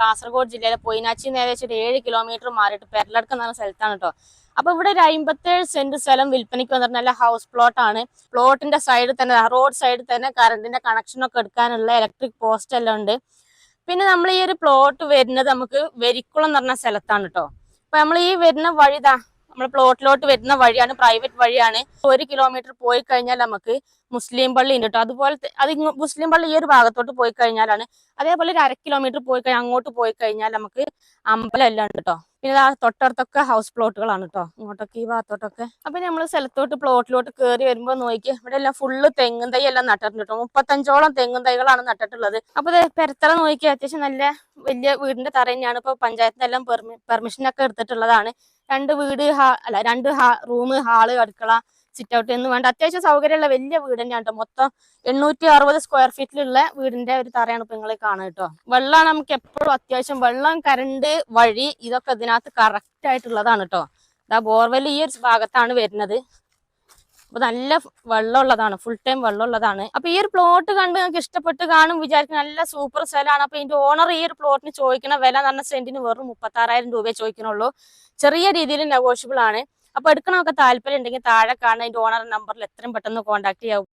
കാസർഗോഡ് ജില്ലയിലെ പൊയിനാച്ചി ഏകദേശം ഒരു 7 കിലോമീറ്റർ മാറിയിട്ട് പെരളടക്കം എന്ന സ്ഥലത്താണ് കേട്ടോ. അപ്പൊ ഇവിടെ ഒരു 57 സെന്റ് സ്ഥലം വിൽപ്പനയ്ക്ക് വന്നിട്ട് നല്ല ഹൗസ് പ്ലോട്ട് ആണ്. പ്ലോട്ടിന്റെ സൈഡിൽ തന്നെ റോഡ് സൈഡിൽ തന്നെ കറണ്ടിന്റെ കണക്ഷൻ ഒക്കെ എടുക്കാനുള്ള ഇലക്ട്രിക് പോസ്റ്റ് എല്ലാം ഉണ്ട്. പിന്നെ നമ്മൾ ഈ ഒരു പ്ലോട്ട് വരുന്നത് നമുക്ക് വെരിക്കുളം എന്ന് പറഞ്ഞ സ്ഥലത്താണ് കേട്ടോ. അപ്പൊ നമ്മൾ ഈ വരുന്ന വഴിതാ നമ്മൾ പ്ലോട്ടിലോട്ട് വരുന്ന വഴിയാണ്, പ്രൈവറ്റ് വഴിയാണ്. 1 കിലോമീറ്റർ പോയി കഴിഞ്ഞാൽ നമുക്ക് മുസ്ലിം പള്ളി ഉണ്ട് കേട്ടോ. അതുപോലെ അത് മുസ്ലിം പള്ളി ഈ ഒരു ഭാഗത്തോട്ട് പോയി കഴിഞ്ഞാലാണ്. അതേപോലെ ഒരു 1/2 കിലോമീറ്റർ പോയി കഴിഞ്ഞാൽ അങ്ങോട്ട് പോയി കഴിഞ്ഞാൽ നമുക്ക് അമ്പലം എല്ലാം ഉണ്ട് കേട്ടോ. പിന്നെ ആ തൊട്ടടുത്തൊക്കെ ഹൗസ് പ്ലോട്ടുകളാണ് കേട്ടോ, ഇങ്ങോട്ടൊക്കെ ഈ ഭാഗത്തോട്ടൊക്കെ. അപ്പൊ നമ്മൾ സ്ഥലത്തോട്ട് പ്ലോട്ടിലോട്ട് കയറി വരുമ്പോൾ നോക്കി ഇവിടെ എല്ലാം ഫുള്ള് തെങ്ങും തൈ എല്ലാം നട്ടിട്ടുണ്ട് കേട്ടോ. 35ഓളം തെങ്ങും തൈകളാണ് നട്ടിട്ടുള്ളത്. അപ്പൊ പെരത്തറ നോക്കി അത്യാവശ്യം നല്ല വലിയ വീടിന്റെ തറ തന്നെയാണ്. ഇപ്പൊ പഞ്ചായത്തിനെല്ലാം പെർമിഷനൊക്കെ എടുത്തിട്ടുള്ളതാണ്. 2 റൂം, ഹാള്, അടുക്കള, സിറ്റ് ഔട്ട് എന്ന് വേണ്ട അത്യാവശ്യം സൗകര്യമുള്ള വലിയ വീട് തന്നെയാണ് കേട്ടോ. മൊത്തം 860 സ്ക്വയർ ഫീറ്റിലുള്ള വീടിന്റെ ഒരു തറയാണ് ഇപ്പൊ നിങ്ങൾ കാണുക കേട്ടോ. വെള്ളമാണ് നമുക്ക് എപ്പോഴും അത്യാവശ്യം. വെള്ളം, കറണ്ട്, വഴി ഇതൊക്കെ ഇതിനകത്ത് കറക്റ്റ് ആയിട്ടുള്ളതാണ് കേട്ടോ. ബോർവെൽ ഈ ഒരു ഭാഗത്താണ് വരുന്നത്. അപ്പൊ നല്ല വെള്ളമുള്ളതാണ്, ഫുൾ ടൈം വെള്ളമുള്ളതാണ്. അപ്പൊ ഈ ഒരു പ്ലോട്ട് കണ്ട് നിങ്ങൾക്ക് ഇഷ്ടപ്പെട്ട് കാണും വിചാരിക്കും. നല്ല സൂപ്പർ സ്ഥലമാണ്. അപ്പൊ ഇതിന്റെ ഓണർ ഈ ഒരു പ്ലോട്ടിന് ചോദിക്കുന്ന വില എന്ന് പറഞ്ഞ സെന്റിന് വെറും 36,000 രൂപയെ ചോദിക്കണുള്ളൂ. ചെറിയ രീതിയിൽ നെഗോഷ്യബിൾ ആണ്. അപ്പൊ എടുക്കണമൊക്കെ താല്പര്യം ഉണ്ടെങ്കിൽ താഴെ കാണുന്ന അതിന്റെ ഓണർ നമ്പറിൽ എത്രയും പെട്ടെന്ന് കോൺടാക്ട് ചെയ്യാം.